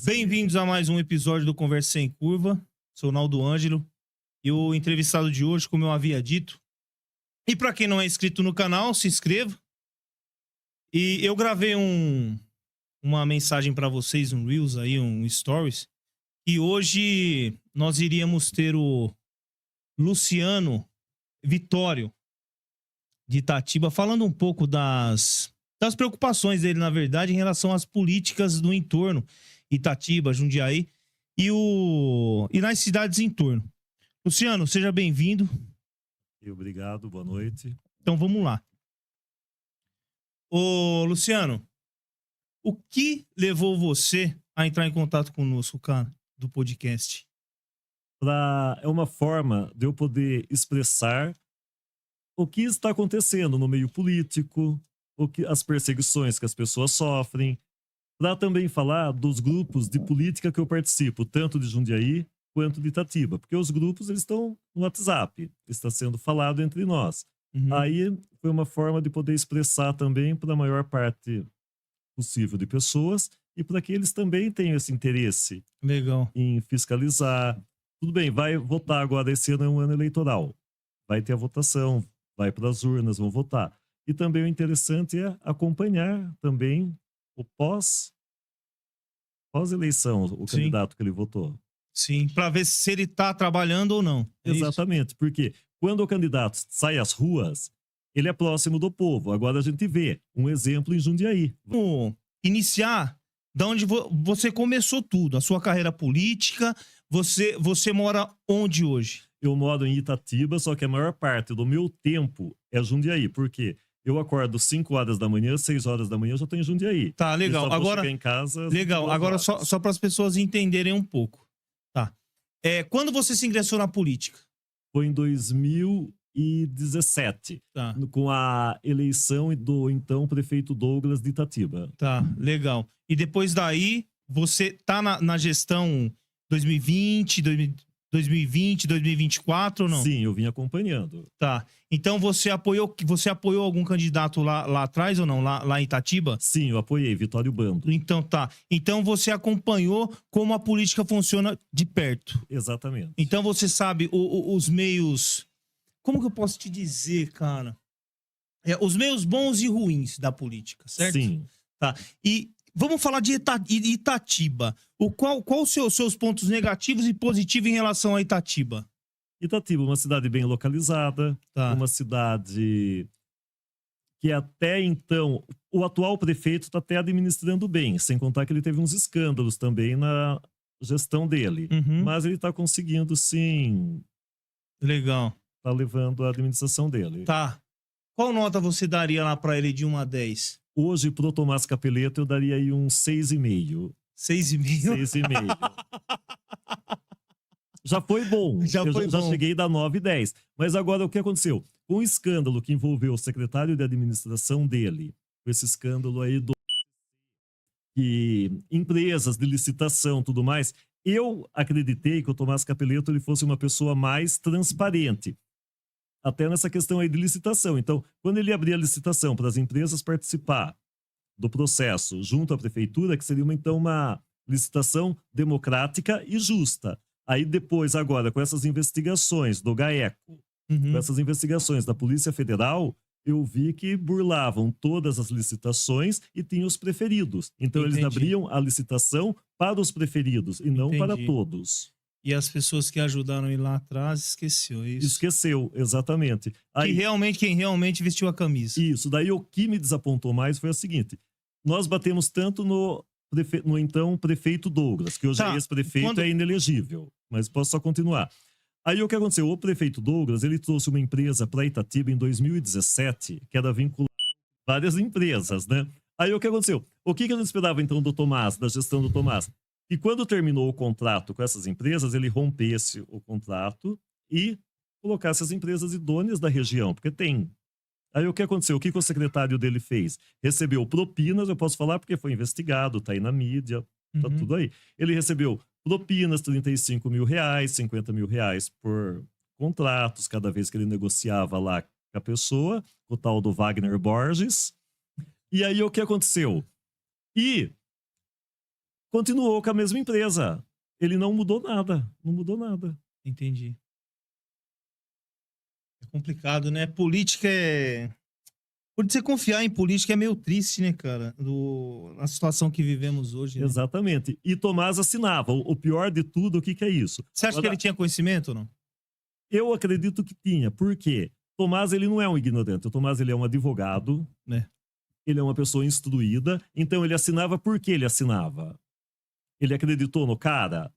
Bem-vindos a mais um episódio do Conversa Sem Curva. Sou o Naldo Ângelo e o entrevistado de hoje, como eu havia dito. E para quem não é inscrito no canal, se inscreva. E eu gravei uma mensagem para vocês, um Reels aí, um Stories. E hoje nós iríamos ter o Luciano Vitório de Itatiba falando um pouco das preocupações dele, na verdade, em relação às políticas do entorno, Itatiba, Jundiaí e nas cidades em torno. Luciano, seja bem-vindo. Obrigado, boa noite. Então vamos lá. Ô, Luciano, o que levou você a entrar em contato conosco, cara, do podcast? É uma forma de eu poder expressar o que está acontecendo no meio político, as perseguições que as pessoas sofrem, para também falar dos grupos de política que eu participo, tanto de Jundiaí quanto de Itatiba, porque os grupos eles estão no WhatsApp, está sendo falado entre nós. Uhum. Aí foi uma forma de poder expressar também para a maior parte possível de pessoas e para que eles também tenham esse interesse Legal. em fiscalizar. Tudo bem, vai votar agora, esse ano é um ano eleitoral, vai ter a votação, vai para as urnas, vão votar. E também o interessante é acompanhar também o pós-eleição, o Sim. candidato que ele votou. Sim, para ver se ele tá trabalhando ou não. É isso? Exatamente, porque quando o candidato sai às ruas, ele é próximo do povo. Agora a gente vê um exemplo em Jundiaí. Vamos iniciar da onde você começou tudo, a sua carreira política. Você mora onde hoje? Eu moro em Itatiba, só que a maior parte do meu tempo é Jundiaí, porque eu acordo 5 horas da manhã, 6 horas da manhã eu já tô em Jundiaí. Tá, legal. Eu só vou Agora, chegar em casa às legal. 22 Agora horas. só para as pessoas entenderem um pouco. Tá. Quando você se ingressou na política? Foi em 2017, Tá. com a eleição do então prefeito Douglas de Itatiba. Tá, legal. E depois daí, você tá na gestão 2020, 2024 ou não? Sim, eu vim acompanhando. Tá. Então você apoiou algum candidato lá atrás ou não? Lá em Itatiba? Sim, eu apoiei Vitório Bando. Então tá. Então você acompanhou como a política funciona de perto. Exatamente. Então você sabe os meios. Como que eu posso te dizer, cara? Os meios bons e ruins da política, certo? Sim. Tá. E vamos falar de Itatiba. Qual os seus pontos negativos e positivos em relação a Itatiba? Itatiba, uma cidade bem localizada, Tá. uma cidade que até então o atual prefeito está até administrando bem, sem contar que ele teve uns escândalos também na gestão dele. Uhum. Mas ele está conseguindo, sim, Legal. tá levando a administração dele. Tá. Qual nota você daria lá pra ele de 1 a 10? Hoje, pro Tomás Capeleto, eu daria aí um 6,5. 6,5? 6,5. Já foi bom. Já Eu foi já bom. cheguei da 9 e 10. Mas agora o que aconteceu? Com o escândalo que envolveu o secretário de administração dele, com esse escândalo aí que empresas de licitação, tudo mais, eu acreditei que o Tomás Capeleto ele fosse uma pessoa mais transparente. Até nessa questão aí de licitação. Então, quando ele abria a licitação para as empresas participar do processo junto à prefeitura, que seria então uma licitação democrática e justa. Aí depois, agora, com essas investigações do GAECO, Uhum. com essas investigações da Polícia Federal, eu vi que burlavam todas as licitações e tinham os preferidos. Então, eles Entendi. abriam a licitação para os preferidos e não para Entendi. todos. E as pessoas que ajudaram ele lá atrás esqueceu, é isso? Esqueceu, exatamente. Quem realmente vestiu a camisa. Isso, daí o que me desapontou mais foi o seguinte: nós batemos tanto no então prefeito Douglas, que hoje Tá, é ex-prefeito, quando- é inelegível, mas posso só continuar. Aí o que aconteceu? O prefeito Douglas, ele trouxe uma empresa para Itatiba em 2017, que era vinculada a várias empresas, né? Aí o que aconteceu? O que eu não esperava então do Tomás, da gestão do Tomás? E quando terminou o contrato com essas empresas, ele rompesse o contrato e colocasse as empresas idôneas da região, porque tem. Aí o que aconteceu? O que o secretário dele fez? Recebeu propinas, eu posso falar porque foi investigado, tá aí na mídia, tá Uhum. tudo aí. Ele recebeu propinas, R$35 mil, R$50 mil por contratos, cada vez que ele negociava lá com a pessoa, o tal do Wagner Borges. E aí o que aconteceu? E continuou com a mesma empresa. Ele não mudou nada, não mudou nada. Entendi. É complicado, né? Política é. Por você confiar em política é meio triste, né, cara? A situação que vivemos hoje, né? Exatamente. E Tomás assinava. O pior de tudo, o que que é isso? Você acha que ele tinha conhecimento ou não? Eu acredito que tinha. Por quê? Tomás, ele não é um ignorante. O Tomás, ele é um advogado. Né? Ele é uma pessoa instruída. Então, ele assinava por que ele assinava? Ele acreditou no cara?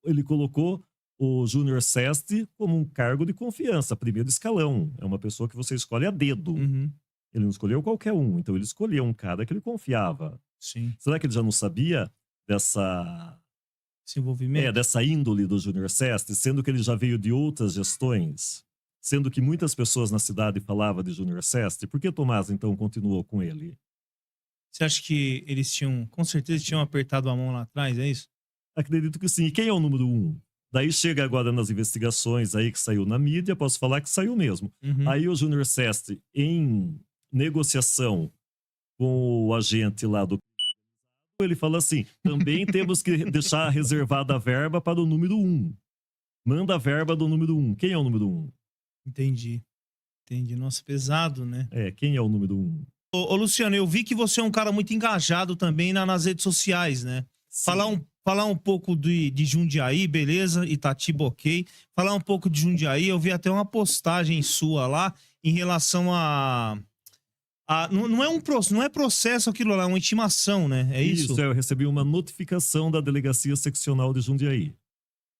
Ele colocou o Júnior Seste como um cargo de confiança, primeiro escalão. É uma pessoa que você escolhe a dedo. Uhum. Ele não escolheu qualquer um. Então, ele escolheu um cara que ele confiava. Sim. Será que ele já não sabia dessa Esse envolvimento. dessa índole do Júnior Seste, sendo que ele já veio de outras gestões, sendo que muitas pessoas na cidade falavam de Júnior Seste, por que Tomás, então, continuou com ele? Você acha que eles tinham, com certeza, tinham apertado a mão lá atrás, é isso? Acredito que sim. E quem é o número 1? Daí chega agora nas investigações aí que saiu na mídia, posso falar que saiu mesmo. Uhum. Aí o Júnior Seste, em negociação com o agente lá do... Ele fala assim, também temos que deixar reservada a verba para o número 1. Manda a verba do número 1. Quem é o número 1? Entendi. Entendi. Nossa, pesado, né? Quem é o número 1? Ô, Luciano, eu vi que você é um cara muito engajado também nas redes sociais, né? Falar um pouco de Jundiaí, beleza? Itatiba, ok. Falar um pouco de Jundiaí, eu vi até uma postagem sua lá em relação não é processo aquilo lá, é uma intimação, né? É isso? Isso, eu recebi uma notificação da Delegacia Seccional de Jundiaí.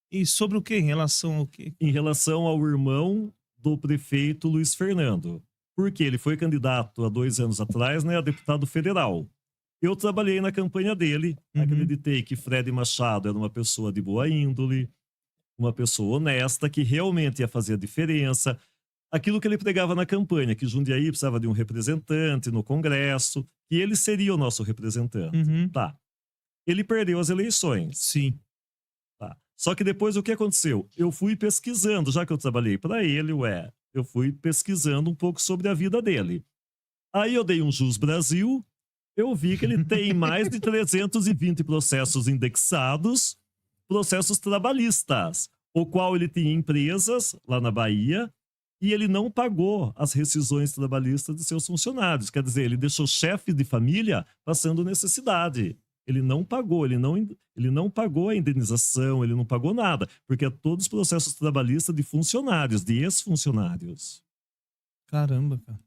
E sobre o quê? Em relação ao quê? Em relação ao irmão do prefeito Luiz Fernando. Porque ele foi candidato há 2 anos atrás, né, a deputado federal. Eu trabalhei na campanha dele, acreditei que Fred Machado era uma pessoa de boa índole, uma pessoa honesta, que realmente ia fazer a diferença. Aquilo que ele pregava na campanha, que Jundiaí precisava de um representante no Congresso, que ele seria o nosso representante. Uhum. Tá. Ele perdeu as eleições. Sim. Tá. Só que depois o que aconteceu? Eu fui pesquisando, já que eu trabalhei para ele, eu fui pesquisando um pouco sobre a vida dele. Aí eu dei um Jus Brasil, eu vi que ele tem mais de 320 processos indexados, processos trabalhistas, o qual ele tinha empresas lá na Bahia, e ele não pagou as rescisões trabalhistas de seus funcionários. Quer dizer, ele deixou chefe de família passando necessidade. Ele não pagou, ele não pagou a indenização, ele não pagou nada, porque é todos os processos trabalhistas de funcionários, de ex-funcionários. Caramba, cara.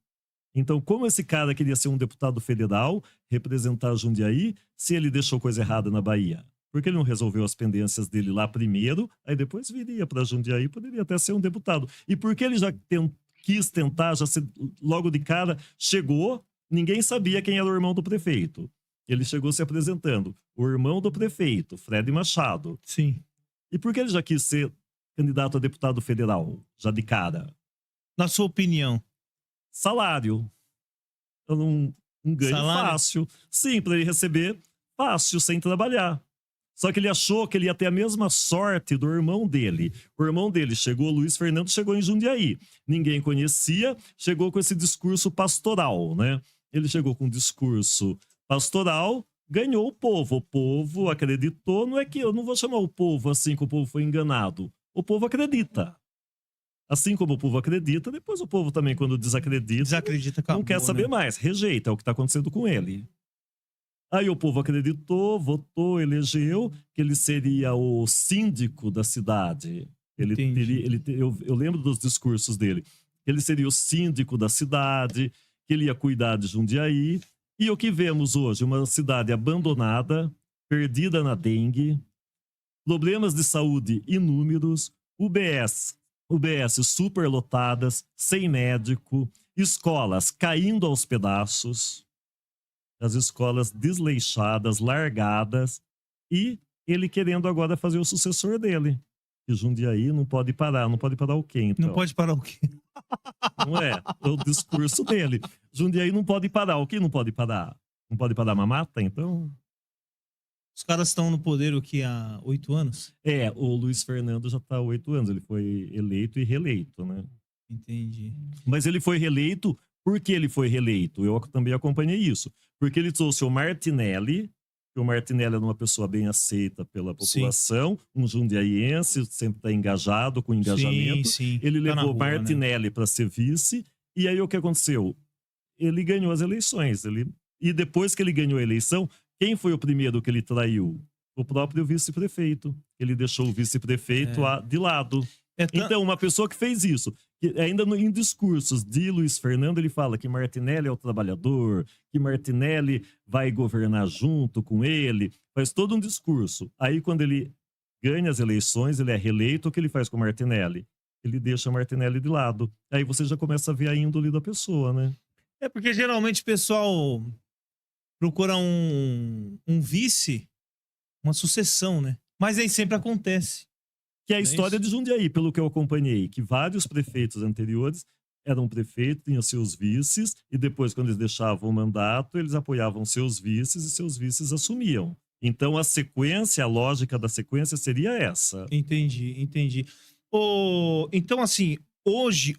Então, como esse cara queria ser um deputado federal, representar Jundiaí, se ele deixou coisa errada na Bahia? Por que ele não resolveu as pendências dele lá primeiro, aí depois viria para Jundiaí, poderia até ser um deputado? E por que ele já quis tentar, logo de cara, chegou, ninguém sabia quem era o irmão do prefeito. Ele chegou se apresentando, o irmão do prefeito, Fred Machado. Sim. E por que ele já quis ser candidato a deputado federal, já de cara? Na sua opinião? Salário. Um ganho Salário? fácil. Sim, para ele receber fácil, sem trabalhar. Só que ele achou que ele ia ter a mesma sorte do irmão dele. O irmão dele chegou, Luiz Fernando chegou em Jundiaí. Ninguém conhecia, chegou com esse discurso pastoral, né? Ele chegou com um discurso pastoral, ganhou o povo. O povo acreditou. Não é que eu não vou chamar o povo assim que o povo foi enganado. O povo acredita. Assim como o povo acredita, depois o povo também, quando desacredita, acabou, não quer saber né? mais. Rejeita, é o que está acontecendo com ele. Aí o povo acreditou, votou, elegeu que ele seria o síndico da cidade. Eu lembro dos discursos dele. Ele seria o síndico da cidade, que ele ia cuidar de Jundiaí. E o que vemos hoje? Uma cidade abandonada, perdida na dengue, problemas de saúde inúmeros, UBS superlotadas, sem médico, escolas caindo aos pedaços, as escolas desleixadas, largadas, e ele querendo agora fazer o sucessor dele. E Jundiaí não pode parar. Não pode parar o quê, então? Não pode parar o quê? Não é? É o discurso dele. Jundiaí não pode parar. O que não pode parar? Não pode parar uma mata, então? Os caras estão no poder o que há 8 anos? O Luiz Fernando já está há 8 anos. Ele foi eleito e reeleito, né? Entendi. Mas ele foi reeleito. Por que ele foi reeleito? Eu também acompanhei isso. Porque ele trouxe o Martinelli, que o Martinelli era uma pessoa bem aceita pela população, um jundiaiense, sempre está engajado, com engajamento. Sim. Ele Tá na levou rua, né? Martinelli para ser vice, e aí o que aconteceu? Ele ganhou as eleições. E depois que ele ganhou a eleição, quem foi o primeiro que ele traiu? O próprio vice-prefeito. Ele deixou o vice-prefeito de lado. Então, uma pessoa que fez isso, que ainda em discursos de Luiz Fernando, ele fala que Martinelli é o trabalhador, que Martinelli vai governar junto com ele, faz todo um discurso. Aí, quando ele ganha as eleições, ele é reeleito, o que ele faz com Martinelli? Ele deixa Martinelli de lado. Aí você já começa a ver a índole da pessoa, né? É porque geralmente o pessoal procura um vice, uma sucessão, né? Mas aí sempre acontece. Que é a É história isso. de Jundiaí, pelo que eu acompanhei, que vários prefeitos anteriores eram prefeitos, tinham seus vices, e depois, quando eles deixavam o mandato, eles apoiavam seus vices e seus vices assumiam. Então, a sequência, a lógica da sequência seria essa. Entendi. Então, assim, hoje,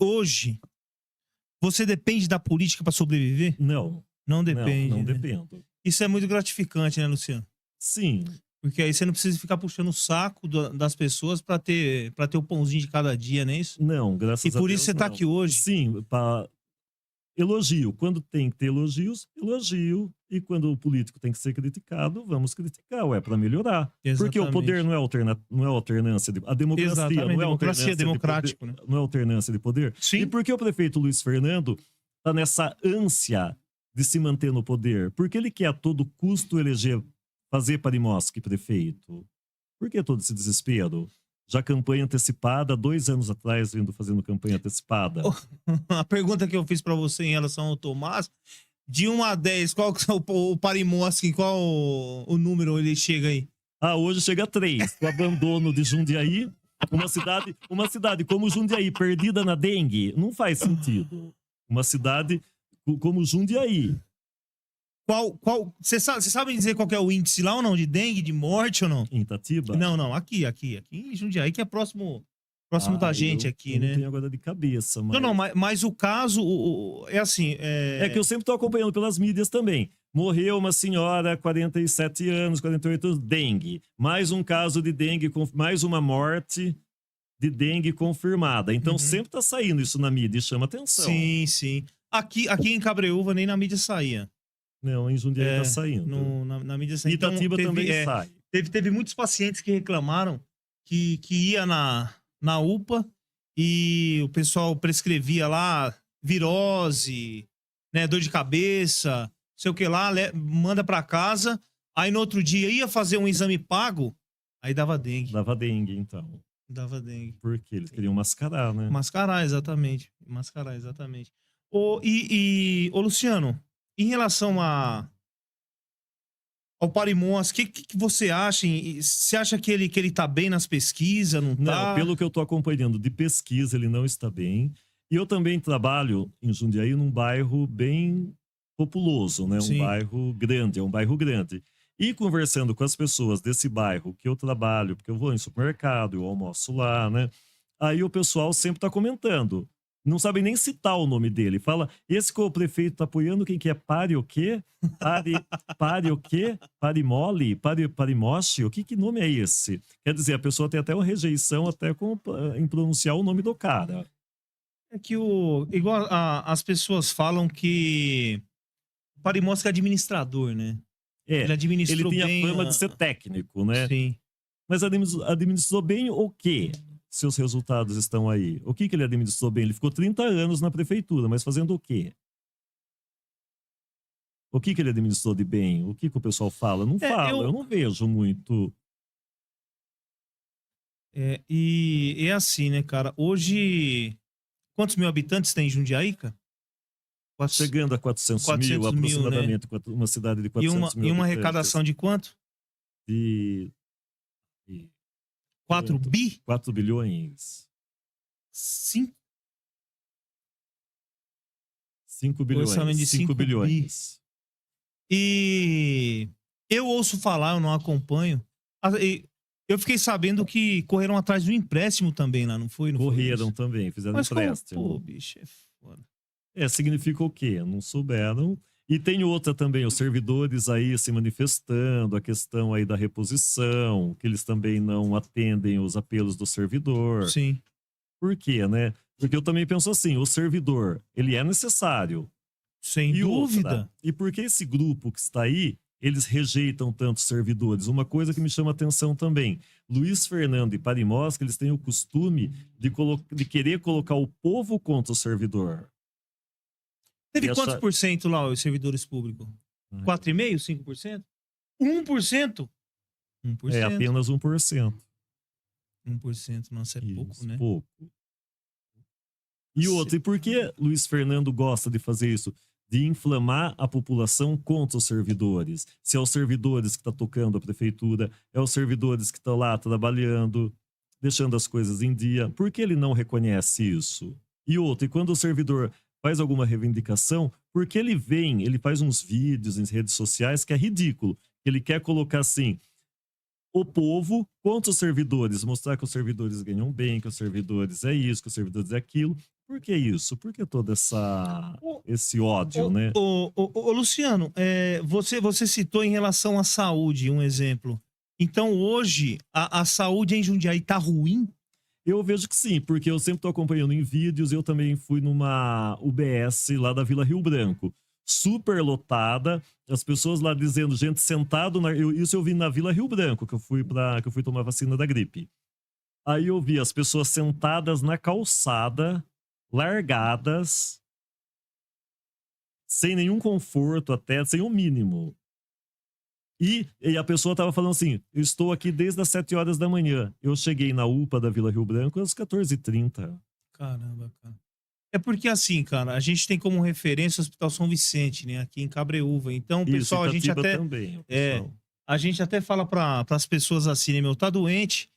você depende da política para sobreviver? Não, Não depende. não né? dependo. Isso é muito gratificante, né, Luciano? Sim, Porque aí você não precisa ficar puxando o saco das pessoas para ter o pãozinho de cada dia, não é isso? não, graças a E Deus. por isso você tá não. aqui hoje. Sim, elogio. Quando tem que ter elogios, elogio. E quando o político tem que ser criticado, vamos criticar, para melhorar. Porque o poder não é alternância. A democracia Exatamente, não é democracia, alternância democrático, de né? poder, não é alternância de poder. Sim. E por que o prefeito Luiz Fernando está nessa ânsia de se manter no poder? Porque ele quer a todo custo fazer Parimoski prefeito. Por que todo esse desespero? Já campanha antecipada, 2 anos atrás, fazendo campanha antecipada. A pergunta que eu fiz para você em relação ao Tomás, de 1 a 10, qual que é o Parimoski, qual o número ele chega aí? Hoje chega a 3. O abandono de Jundiaí, uma cidade como Jundiaí, perdida na dengue, não faz sentido. Uma cidade como Jundiaí. Você sabe dizer qual que é o índice lá ou não? De dengue, de morte ou não? Em Itatiba? Não, aqui em Jundiaí, que é próximo da gente aqui, eu né? Não tenho agora de cabeça, mas... Não, mas o caso é assim... É que eu sempre estou acompanhando pelas mídias também. Morreu uma senhora, 47 anos, 48 anos, dengue. Mais um caso de dengue, mais uma morte de dengue confirmada. Então sempre está saindo isso na mídia e chama atenção. Sim. Aqui em Cabreúva nem na mídia saía. Não, em Jundiaí está saindo. Na mídia saía. Itatiba também sai. Teve muitos pacientes que reclamaram que ia na UPA e o pessoal prescrevia lá virose, né, dor de cabeça, não sei o que lá, manda pra casa, aí no outro dia ia fazer um exame pago, aí dava dengue. Dava dengue, então. Dava dengue. Porque eles queriam mascarar, né? Mascarar, exatamente. Ô, Luciano, em relação ao Parimoski, o que você acha? Você acha que ele tá bem nas pesquisas, não tá? Não, pelo que eu tô acompanhando de pesquisa, ele não está bem. E eu também trabalho em Jundiaí num bairro bem populoso, né? Sim. Um bairro grande. E conversando com as pessoas desse bairro que eu trabalho, porque eu vou em supermercado, eu almoço lá, né? Aí o pessoal sempre tá comentando. Não sabem nem citar o nome dele. Fala, esse que o prefeito tá apoiando, quem que é? Pare o quê? Pare o quê? Parimole? Parimoshi? O que nome é esse? Quer dizer, a pessoa tem até uma rejeição até em pronunciar o nome do cara. É que igual as pessoas falam que o Parimoski é administrador, né? Ele administrou ele bem tem a fama de ser técnico, né? Sim. Mas administrou bem o quê? Seus resultados estão aí. O que ele administrou bem? Ele ficou 30 anos na prefeitura, mas fazendo o quê? O que ele administrou de bem? O que o pessoal fala? Não fala, eu não vejo muito. E é assim, né, cara? Hoje, quantos mil habitantes tem em Jundiaí, cara? Chegando a 400 mil, aproximadamente, né? Uma cidade de 400 mil E uma habitantes. arrecadação de quanto? De 4 bi? 4 bilhões. 5 bilhões. Orçamento de 5 bilhões. E eu ouço falar, eu não acompanho. Eu fiquei sabendo que correram atrás de um empréstimo também lá, não foi? Correram também, fizeram empréstimo. Pô, bicho, é foda. Significa o quê? Não souberam. E tem outra também, os servidores aí se manifestando, a questão aí da reposição, que eles também não atendem os apelos do servidor. Sim. Por quê, né? Porque eu também penso assim, o servidor, ele é necessário. Sem E dúvida. outra, e por que esse grupo que está aí, eles rejeitam tantos servidores? Uma coisa que me chama atenção também, Luiz Fernando e Parimosca, eles têm o costume de querer colocar o povo contra o servidor. Teve E quantos essa- por cento lá, os servidores públicos? Ai, 4,5%? 5%? 1%? É 1%. apenas 1%. 1%, nossa, é pouco, Isso, né? pouco. E outra, e por que Luiz Fernando gosta de fazer isso? De inflamar a população contra os servidores. Se é os servidores que estão tocando a prefeitura, é os servidores que estão lá trabalhando, deixando as coisas em dia. Por que ele não reconhece isso? E outra, e quando o servidor faz alguma reivindicação, porque ele faz uns vídeos em redes sociais que é ridículo. Ele quer colocar assim, o povo contra os servidores, mostrar que os servidores ganham bem, que os servidores é isso, que os servidores é aquilo. Por que isso? Por que todo esse ódio, né? Ô, Luciano, você citou em relação à saúde, um exemplo. Então, hoje, a saúde em Jundiaí tá ruim? Eu vejo que sim, porque eu sempre estou acompanhando em vídeos. Eu também fui numa UBS lá da Vila Rio Branco, super lotada, as pessoas lá dizendo, gente sentado, isso eu vi na Vila Rio Branco, que eu fui tomar vacina da gripe. Aí eu vi as pessoas sentadas na calçada, largadas, sem nenhum conforto até, sem o mínimo. E a pessoa estava falando assim, eu estou aqui desde as 7 horas da manhã. Eu cheguei na UPA da Vila Rio Branco às 14h30. Caramba, cara. É porque assim, cara, a gente tem como referência o Hospital São Vicente, né? Aqui em Cabreúva. Então, pessoal, a gente Itatiba até... também, a gente até fala para as pessoas assim, né, meu, tá doente,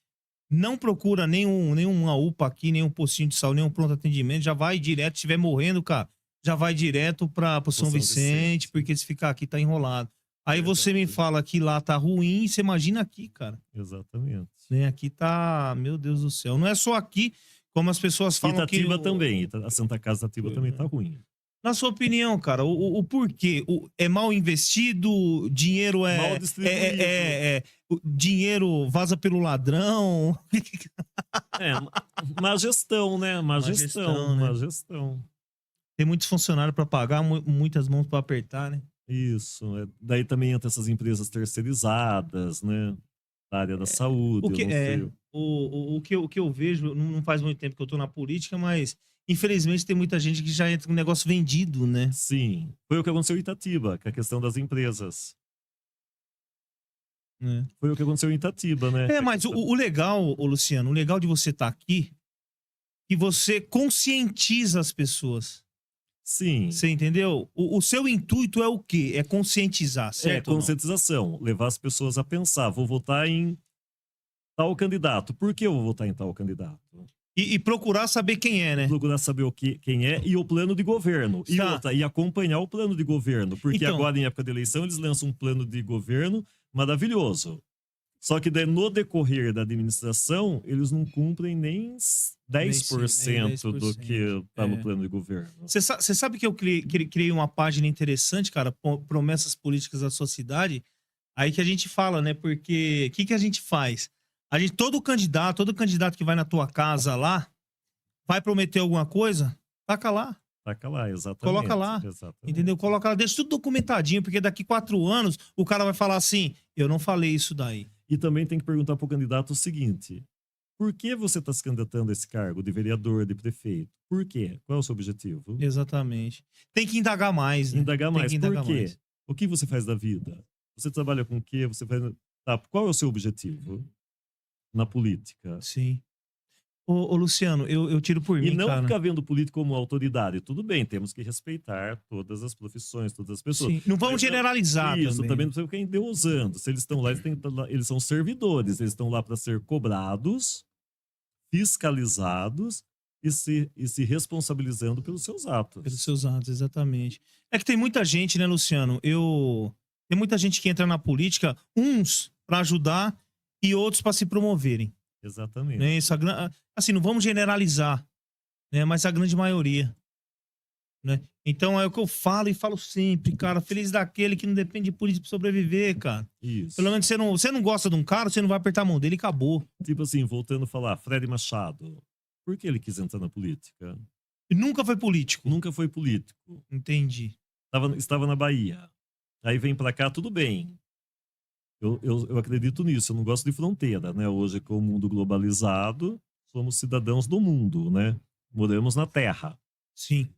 não procura nenhuma UPA aqui, nenhum postinho de saúde, nenhum pronto atendimento, já vai direto, se estiver morrendo, cara, já vai direto pro São Vicente, porque se ficar aqui tá enrolado. Aí você me fala que lá tá ruim, você imagina aqui, cara. Exatamente. Né? Aqui tá, meu Deus do céu. Não é só aqui, como as pessoas falam Itatiba também, a Santa Casa da Itatiba também tá ruim. Na sua opinião, cara, o porquê? É mal investido? Dinheiro Mal distribuído. O dinheiro vaza pelo ladrão? Má gestão, né? Má gestão, né? má gestão. Tem muitos funcionários para pagar, muitas mãos para apertar, né? Isso. Daí também entra essas empresas terceirizadas, né? Da área da saúde. O que eu vejo, não faz muito tempo que eu tô na política, mas infelizmente tem muita gente que já entra com o negócio vendido, né? Sim. Foi o que aconteceu em Itatiba, com a questão das empresas. Foi o que aconteceu em Itatiba, né? Mas o legal, Luciano, o legal de você estar aqui, que você conscientiza as pessoas. Sim. Você entendeu? O seu intuito é o quê? É conscientizar, certo? Conscientização. Levar as pessoas a pensar, vou votar em tal candidato. Por que eu vou votar em tal candidato? E procurar saber quem é, né? Procurar saber quem é e o plano de governo. E acompanhar o plano de governo. Porque Então, agora, em época de eleição, eles lançam um plano de governo maravilhoso. Só que daí, no decorrer da administração, eles não cumprem nem 10% do que está no plano de governo. Você sabe que eu criei uma página interessante, cara, Promessas Políticas da Sociedade, aí que a gente fala, né? Porque o que a gente faz? Todo candidato que vai na tua casa lá, vai prometer alguma coisa, taca lá. Taca lá, exatamente. Coloca lá, exatamente. entendeu? Coloca lá, deixa tudo documentadinho, porque daqui 4 anos o cara vai falar assim, eu não falei isso daí. E também tem que perguntar para o candidato o seguinte, por que você está se candidatando a esse cargo de vereador, de prefeito? Por quê? Qual é o seu objetivo? Exatamente. Tem que indagar mais, né? Indagar mais. Indagar por quê? mais. O que você faz da vida? Você trabalha com o quê? Qual é o seu objetivo na política? Sim. Ô Luciano, eu tiro por mim, E não cara. ficar vendo o político como autoridade. Tudo bem, temos que respeitar todas as profissões, todas as pessoas. Sim. Não vamos generalizar isso, também não também. precisa ficar endeusando. Se eles estão lá, eles são servidores, eles estão lá para ser cobrados, fiscalizados e se responsabilizando pelos seus atos. Pelos seus atos, exatamente. É que tem muita gente, né, Luciano? Tem muita gente que entra na política, uns para ajudar e outros para se promoverem. Exatamente. Né? Assim, não vamos generalizar, né? Mas a grande maioria. né? Então é o que eu falo e falo sempre, cara. Feliz daquele que não depende de política pra sobreviver, cara. Isso. Pelo menos você não gosta de um cara, você não vai apertar a mão dele e acabou. Tipo assim, voltando a falar, Fred Machado. Por que ele quis entrar na política? E nunca foi político. Nunca foi político. Entendi. Estava na Bahia. Aí vem pra cá, tudo bem. Eu acredito nisso, eu não gosto de fronteira, né? Hoje, com o mundo globalizado, somos cidadãos do mundo, né? Moramos na Terra. Sim.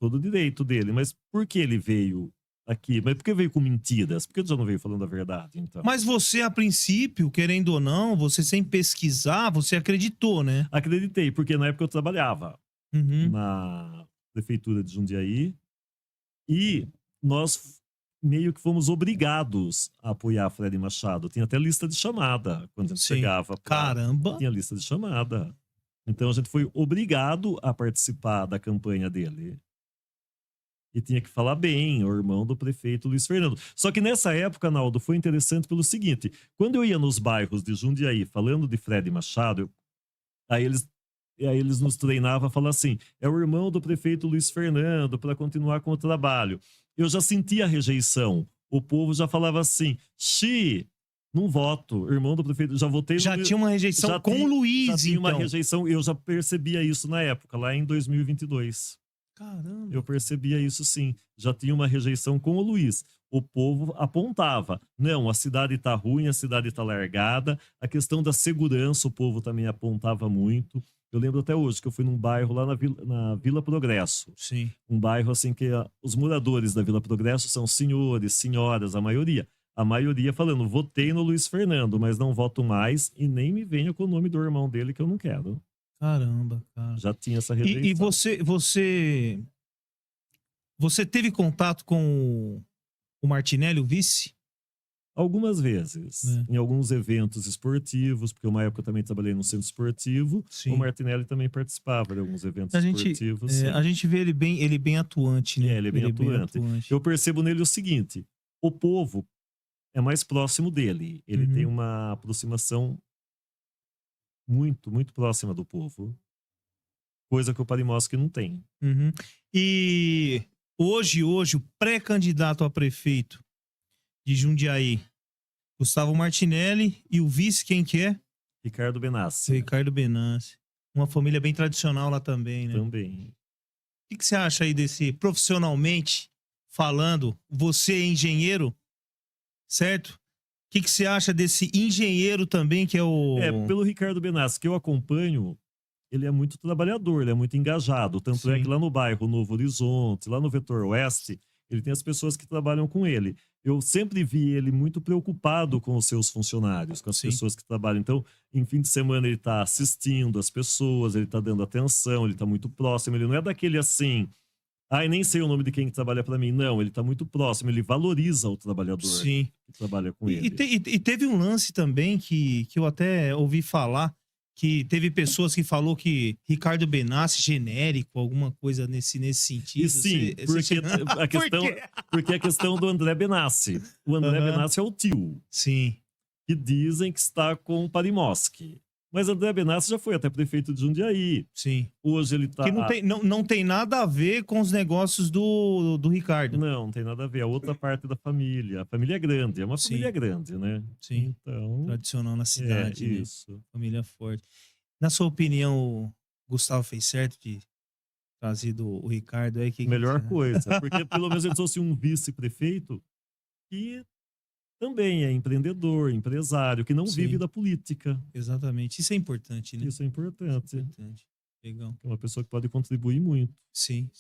Todo o direito dele. Mas por que ele veio aqui? Mas por que veio com mentiras? Por que ele já não veio falando a verdade, então? Mas você, a princípio, querendo ou não, você sem pesquisar, você acreditou, né? Acreditei, porque na época eu trabalhava Uhum. na prefeitura de Jundiaí e nós meio que fomos obrigados a apoiar Fred Machado. Tinha até lista de chamada quando a gente Sim. chegava. Caramba. Tinha lista de chamada. Então a gente foi obrigado a participar da campanha dele. E tinha que falar bem, o irmão do prefeito Luiz Fernando. Só que nessa época, Naldo, foi interessante pelo seguinte: quando eu ia nos bairros de Jundiaí falando de Fred Machado, aí eles nos treinavam a falar assim: é o irmão do prefeito Luiz Fernando, para continuar com o trabalho. Eu já sentia a rejeição. O povo já falava assim: Xi, não voto. Irmão do prefeito, já votei no Já tinha uma rejeição já com o tinha- Luiz, já tinha uma então. rejeição. Eu já percebia isso na época, lá em 2022. Caramba. Eu percebia isso sim. Já tinha uma rejeição com o Luiz. O povo apontava: não, a cidade tá ruim, a cidade tá largada. A questão da segurança, o povo também apontava muito. Eu lembro até hoje que eu fui num bairro lá na Vila Progresso. Sim. Um bairro assim que os moradores da Vila Progresso são senhores, senhoras, a maioria. A maioria falando: votei no Luiz Fernando, mas não voto mais e nem me venha com o nome do irmão dele que eu não quero. Caramba, cara. Já tinha essa rejeição. E você teve contato com o Martinelli, o vice? Algumas vezes, É. em alguns eventos esportivos, porque uma época eu também trabalhei no centro esportivo, Sim. o Martinelli também participava de alguns eventos A gente, esportivos. sim. a gente vê ele bem atuante, né? É, ele é bem atuante. Eu percebo nele o seguinte: o povo é mais próximo dele. Ele Uhum. tem uma aproximação muito, muito próxima do povo. Coisa que o Parimoski não tem. Uhum. E hoje, o pré-candidato a prefeito de Jundiaí, Gustavo Martinelli, e o vice, quem que é? Ricardo Benassi. Ricardo Benassi. Uma família bem tradicional lá também, né? Também. O que você acha aí desse, profissionalmente falando, você é engenheiro, certo? O que você acha desse engenheiro também, que é o... Pelo Ricardo Benassi, que eu acompanho, ele é muito trabalhador, ele é muito engajado. Tanto é Sim. que lá no bairro Novo Horizonte, lá no Vetor Oeste, ele tem as pessoas que trabalham com ele. Eu sempre vi ele muito preocupado com os seus funcionários, com as Sim. pessoas que trabalham. Então, em fim de semana, ele está assistindo as pessoas, ele está dando atenção, ele está muito próximo. Ele não é daquele assim: ai, nem sei o nome de quem que trabalha para mim. Não, ele está muito próximo, ele valoriza o trabalhador Sim. que trabalha com ele. E teve um lance também que eu até ouvi falar, que teve pessoas que falou que Ricardo Benassi genérico, alguma coisa nesse sentido. E sim, porque a questão do André Benassi. O André Aham. Benassi é o tio, Sim, que dizem que está com o Parimoski. Mas André Benassi já foi até prefeito de Jundiaí. sim. Hoje ele está... Que não tem nada a ver com os negócios do Ricardo. Não tem nada a ver. A outra parte da família. A família é grande, é uma Sim. família grande, né? Sim. Então, Tradicional na cidade, né? isso. Família forte. Na sua opinião, o Gustavo fez certo de trazer o Ricardo aí? Melhor coisa. Porque pelo menos ele trouxe um vice-prefeito que também é empreendedor, empresário, que não Sim. vive da política. Exatamente. Isso é importante, né? Isso é importante. Importante. Legal. É uma pessoa que pode contribuir muito. Sim.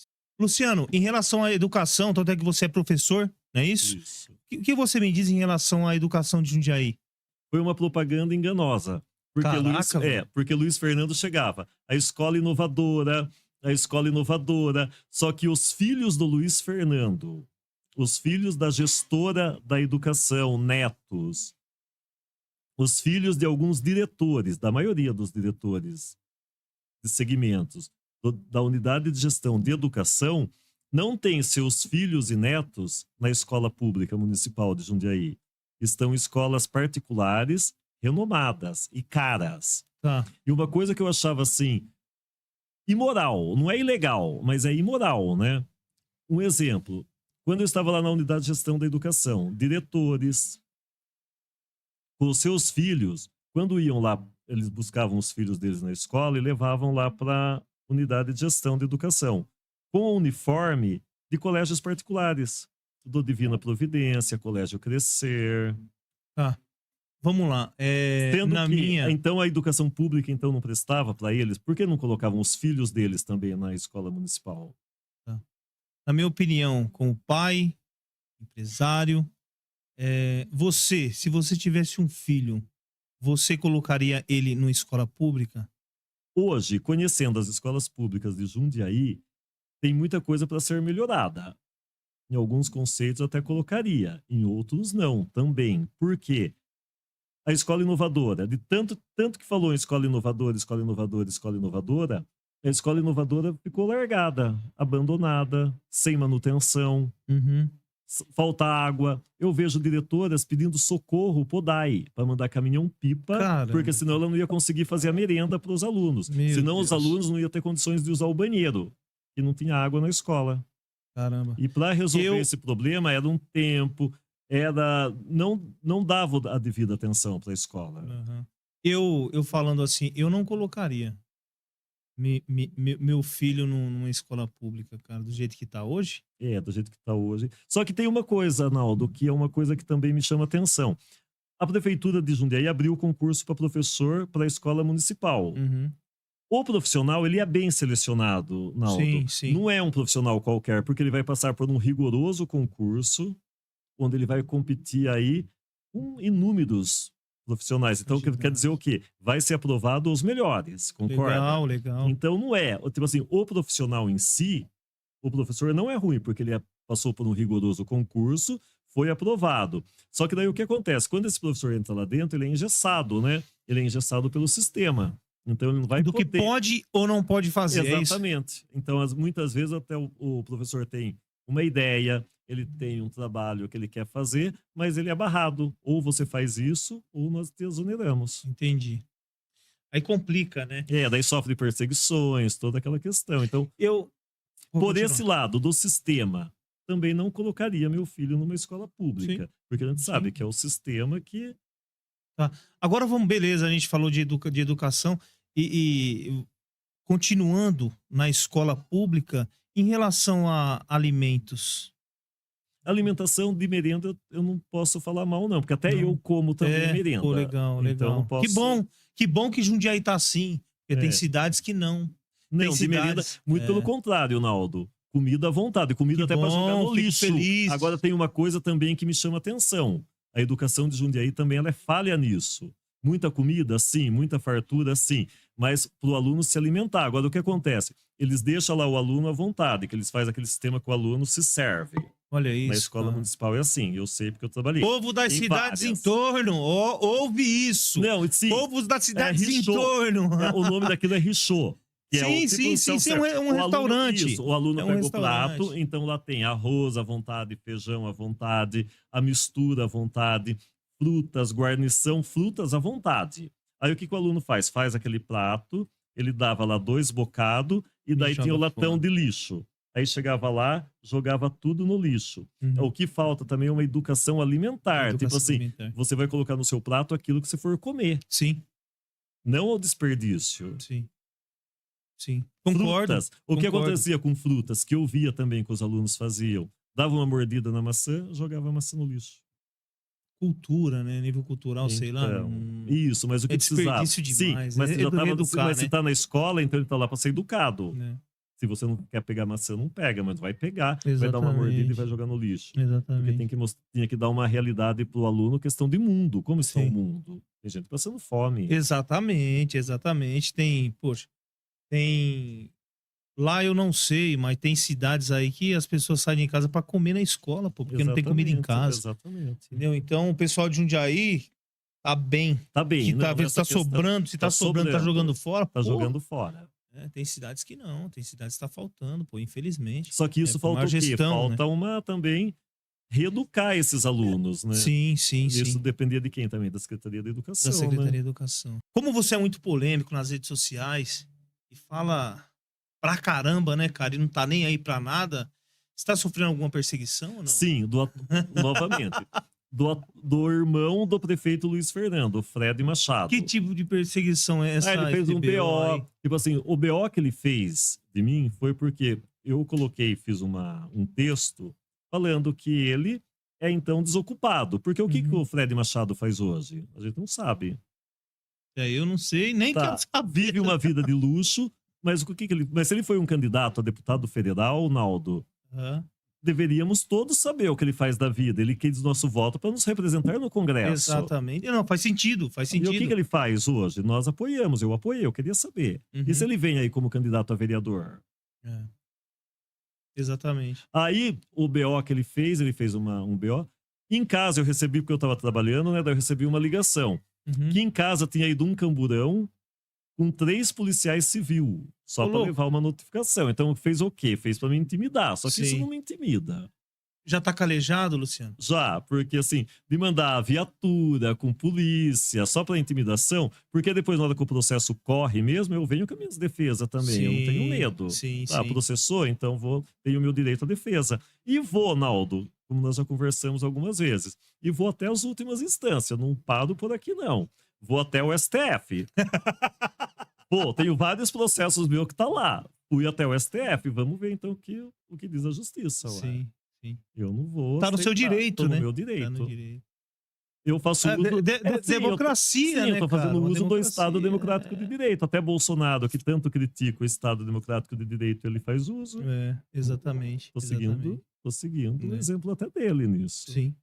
Luciano, em relação à educação, tanto é que você é professor, não é isso? Isso. O que você me diz em relação à educação de Jundiaí? Foi uma propaganda enganosa. Porque, Caraca, velho. porque Luiz Fernando chegava. A escola inovadora. Só que os filhos do Luiz Fernando, os filhos da gestora da educação, netos, os filhos de alguns diretores, da maioria dos diretores de segmentos da unidade de gestão de educação, não têm seus filhos e netos na escola pública municipal de Jundiaí. Estão em escolas particulares, renomadas e caras. Tá. E uma coisa que eu achava assim imoral. Não é ilegal, mas é imoral, né? Um exemplo. Quando eu estava lá na unidade de gestão da educação, diretores com os seus filhos, quando iam lá, eles buscavam os filhos deles na escola e levavam lá para a unidade de gestão da educação, com o uniforme de colégios particulares, do Divina Providência, Colégio Crescer. Tá. Vamos lá. Sendo Na que, minha. então, a educação pública então não prestava para eles, por que não colocavam os filhos deles também na escola municipal? Na minha opinião, como pai, empresário, se você tivesse um filho, você colocaria ele numa escola pública? Hoje, conhecendo as escolas públicas de Jundiaí, tem muita coisa para ser melhorada. Em alguns conceitos eu até colocaria, em outros não, também. Por quê? A escola inovadora, de tanto que falou em escola inovadora, escola inovadora, escola inovadora, a escola inovadora ficou largada, abandonada, sem manutenção, Uhum. falta água. Eu vejo diretoras pedindo socorro pro DAI para mandar caminhão-pipa, Caramba. porque senão ela não ia conseguir fazer a merenda para os alunos. Meu Senão Deus. os alunos não iam ter condições de usar o banheiro, que não tinha água na escola. Caramba. E para resolver esse problema era um tempo, não dava a devida atenção para a escola. Uhum. Eu falando assim, eu não colocaria meu filho numa escola pública, cara, do jeito que tá hoje. Do jeito que está hoje. Só que tem uma coisa, Arnaldo, que é uma coisa que também me chama atenção. A prefeitura de Jundiaí abriu o concurso para professor para a escola municipal. Uhum. O profissional, ele é bem selecionado, Naldo. Sim, sim. Não é um profissional qualquer, porque ele vai passar por um rigoroso concurso, onde ele vai competir aí com inúmeros profissionais. Então, quer dizer o quê? Vai ser aprovado os melhores, concorda? Legal, legal. Então, não é, tipo assim, o profissional em si, o professor não é ruim, porque ele passou por um rigoroso concurso, foi aprovado. Só que daí o que acontece? Quando esse professor entra lá dentro, ele é engessado, né? Ele é engessado pelo sistema. Então ele não vai Do poder. que pode ou não pode fazer, Exatamente. Então, muitas vezes até o professor tem uma ideia, ele tem um trabalho que ele quer fazer, mas ele é barrado. Ou você faz isso, ou nós te exoneramos. Entendi. Aí complica, né? Daí sofre perseguições, toda aquela questão. Então, Vou por continuar. esse lado do sistema, também não colocaria meu filho numa escola pública. Sim. Porque a gente sabe Sim. que é o sistema que... Agora vamos, beleza, a gente falou de educação e continuando na escola pública, em relação a alimentos. Alimentação de merenda eu não posso falar mal, não, porque até eu como também merenda. Pô, legal, Então, legal. não posso... Que bom que Jundiaí tá assim, porque tem cidades que não. Não, Tem de merenda, cidades, muito pelo contrário, Naldo. Comida à vontade, comida Que até para jogar bom, no fico lixo. feliz. Agora tem uma coisa também que me chama atenção. A educação de Jundiaí também ela é falha nisso. Muita comida, sim, muita fartura, sim, mas para o aluno se alimentar. Agora, o que acontece? Eles deixam lá o aluno à vontade, que eles fazem aquele sistema que o aluno se serve. Olha isso. Na escola cara. municipal é assim, eu sei porque eu trabalhei. Povo das Tem cidades várias. em torno, ouve isso. Não, sim. Povos das cidades em Richô. torno. O nome daquilo é Richô. Que é o tipo Sim, é um restaurante. O aluno É um pega o restaurante. prato, então lá tem arroz à vontade, feijão à vontade, a mistura à vontade, frutas, guarnição, frutas à vontade. Aí o que o aluno faz? Faz aquele prato, ele dava lá 2 bocados e daí tinha o latão fora. de lixo. Aí chegava lá, jogava tudo no lixo. Uhum. O que falta também é uma educação alimentar. Tipo assim, alimentar. você vai colocar no seu prato aquilo que você for comer, Sim, não ao desperdício. sim. Sim. Concordo. Frutas. O que concordo. acontecia com frutas, que eu via também que os alunos faziam? Dava uma mordida na maçã, jogava a maçã no lixo. Cultura, né? Nível cultural, sei lá. Então, Isso, mas o que precisava... desperdício demais. Sim, mas Educar, mas você né? tá na escola, então ele tá lá para ser educado. Né? Se você não quer pegar maçã, não pega, mas vai pegar, vai dar uma mordida e vai jogar no lixo. Porque Exatamente. tinha que dar uma realidade pro aluno, questão de mundo. Como está Sim. o mundo? Tem gente passando fome. Exatamente. Tem. Lá eu não sei, mas tem cidades aí que as pessoas saem de casa para comer na escola, pô, porque não tem comida em casa. Exatamente. Entendeu? Então o pessoal de Jundiaí tá bem. Tá bem. Que não, tá essa questão sobrando, se tá sobrando, tá jogando fora. Tá pô. jogando fora. Tem cidades que não, tem cidades que tá faltando, pô, infelizmente. Só que isso falta má o quê? gestão, Falta uma também reeducar esses alunos, né? Sim. Isso dependia de quem também? Da Secretaria da Educação, Da Secretaria né? de Educação. Como você é muito polêmico nas redes sociais e fala pra caramba, né, cara? E não tá nem aí pra nada. Você tá sofrendo alguma perseguição ou não? Sim, novamente. Do irmão do prefeito Luiz Fernando, o Fred Machado. Que tipo de perseguição é essa? Ele fez esse um aí? BO. Tipo assim, o BO que ele fez de mim foi porque eu fiz um texto falando que ele é então desocupado. Porque o que Uhum. o Fred Machado faz hoje? A gente não sabe. Eu não sei, nem quero Tá, saber. vive uma vida de luxo, mas mas se ele foi um candidato a deputado federal, Naldo, Aham. deveríamos todos saber o que ele faz da vida. Ele quis nosso voto para nos representar no Congresso. Exatamente. Não, faz sentido, faz E o sentido. que ele faz hoje? Nós apoiamos, eu apoiei, eu queria saber. E se Uhum. ele vem aí como candidato a vereador? É. Exatamente. Aí, o BO que ele fez um BO. Em casa eu recebi, porque eu estava trabalhando, né? Daí eu recebi uma ligação. Uhum. Que em casa tinha ido um camburão com 3 policiais civil, só Ô, para louco. levar uma notificação. Então fez o quê? Fez para me intimidar. Só que isso Sim. não me intimida. Já tá calejado, Luciano? Já, porque assim, de mandar viatura com polícia, só para intimidação, porque depois, na hora que o processo corre mesmo, eu venho com as minhas defesas também. Eu não tenho medo. Sim, Tá, sim. processou, então tenho o meu direito à defesa. E vou, Naldo, como nós já conversamos algumas vezes, e vou até as últimas instâncias. Não paro por aqui, não. Vou até o STF. Pô, tenho vários processos meus que tá lá. Fui até o STF. Vamos ver, então, o que diz a justiça. Ué. Sim, sim. Eu não vou Tá no seu aceitar. direito, Tô né? no meu Tá direito. no direito. Eu faço É, uso... sim, democracia, sim, eu né, tô fazendo cara? Uma uso do Estado democracia, Democrático de Direito. Até Bolsonaro, que tanto critica o Estado Democrático de Direito, ele faz uso. Exatamente. Tô seguindo o Né? exemplo até dele nisso. Sim.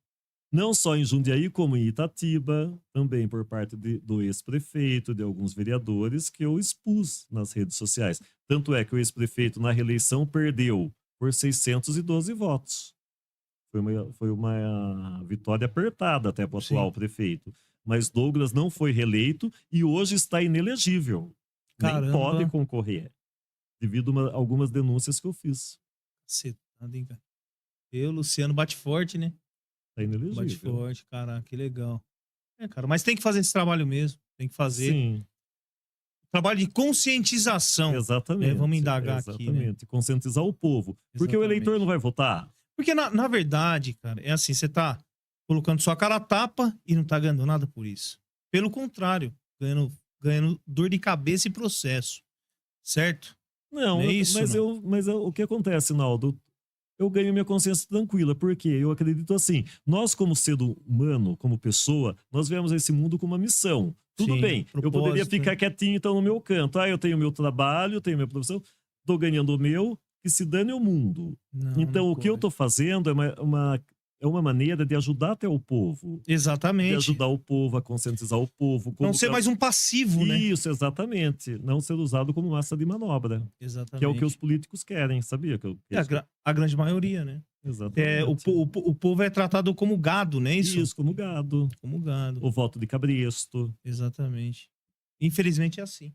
Não só em Jundiaí, como em Itatiba, também por parte do ex-prefeito, de alguns vereadores, que eu expus nas redes sociais. Tanto é que o ex-prefeito, na reeleição, perdeu por 612 votos. Foi uma vitória apertada até para o atual prefeito. Mas Douglas não foi reeleito e hoje está inelegível. Caramba. Nem pode concorrer, devido a algumas denúncias que eu fiz. Cetado, hein, cara? Luciano, bate forte, né? Está inelegível. Bate forte, caraca, que legal. Cara, mas tem que fazer esse trabalho mesmo. Tem que fazer. Sim. Trabalho de conscientização. Exatamente. Vamos indagar aqui, né? Exatamente. Conscientizar o povo. Porque o eleitor Exatamente. não vai votar. Porque, na verdade, cara, é assim, você tá colocando sua cara a tapa e não tá ganhando nada por isso. Pelo contrário, ganhando dor de cabeça e processo. Certo? Não, é isso, mas o que acontece, Naldo? Eu ganho minha consciência tranquila, porque eu acredito assim, nós como ser humano, como pessoa, nós viemos a esse mundo com uma missão. Tudo Sim, bem, eu poderia ficar quietinho então no meu canto. Eu tenho meu trabalho, eu tenho minha profissão, tô ganhando o meu, que se dane o mundo. Não, então não o que eu pode. tô fazendo é uma maneira de ajudar até o povo. Exatamente. De ajudar o povo, a conscientizar o povo. Não ser mais um passivo, né? Isso, exatamente. Não ser usado como massa de manobra. Exatamente. Que é o que os políticos querem, sabia? A grande maioria, né? Exatamente. O povo é tratado como gado, né? Isso, como gado. Como gado. O voto de cabresto. Exatamente. Infelizmente é assim.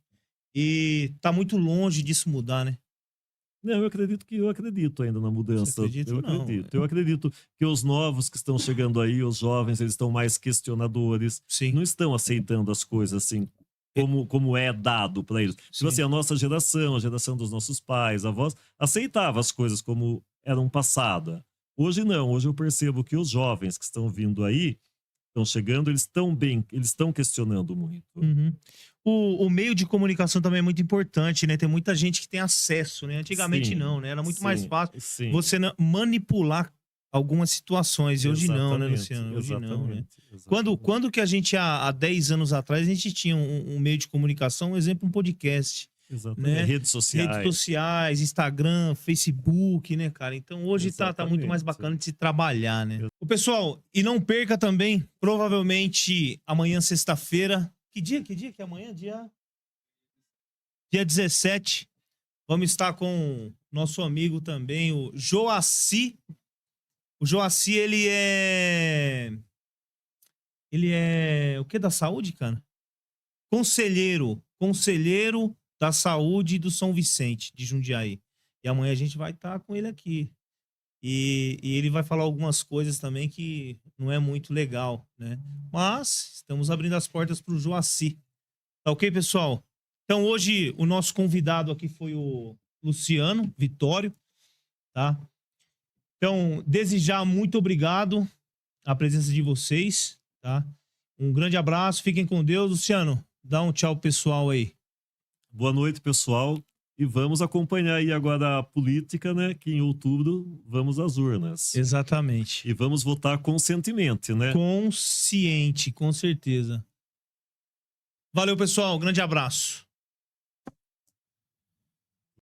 E tá muito longe disso mudar, né? Não, eu acredito ainda na mudança. Você acredita? Eu Não, acredito. Eu acredito que os novos que estão chegando aí, os jovens, eles estão mais questionadores. Sim. Não estão aceitando as coisas assim como é dado para eles. Tipo assim, a nossa geração, a geração dos nossos pais, avós, aceitava as coisas como eram passadas. Hoje não. Hoje eu percebo que os jovens que estão vindo aí, estão chegando, eles estão questionando muito. Uhum. O meio de comunicação também é muito importante, né? Tem muita gente que tem acesso, né? Antigamente Sim, não, né? Era muito mais fácil sim. você manipular algumas situações. E hoje não, né, Exatamente, Luciano? Hoje não, né? exatamente. Quando que a gente, há 10 anos atrás, a gente tinha um meio de comunicação, um exemplo, um podcast. Exatamente. Né? Redes sociais, Instagram, Facebook, né, cara? Então hoje tá muito mais bacana de se trabalhar, né? O pessoal, e não perca também, provavelmente amanhã, sexta-feira. Que dia que é amanhã? Dia 17. Vamos estar com nosso amigo também, o Joaci. O Joaci, ele é o que da saúde, cara? Conselheiro da saúde do São Vicente, de Jundiaí. E amanhã a gente vai estar com ele aqui. E ele vai falar algumas coisas também que não é muito legal, né? Mas estamos abrindo as portas para o Joaci. Tá ok, pessoal? Então hoje o nosso convidado aqui foi o Luciano Vitório, tá? Então, desde já, muito obrigado a presença de vocês, tá? Um grande abraço, fiquem com Deus. Luciano, dá um tchau pessoal aí. Boa noite, pessoal. E vamos acompanhar aí agora a política, né? Que em outubro vamos às urnas. Exatamente. E vamos votar conscientemente, né? Consciente, com certeza. Valeu, pessoal. Grande abraço.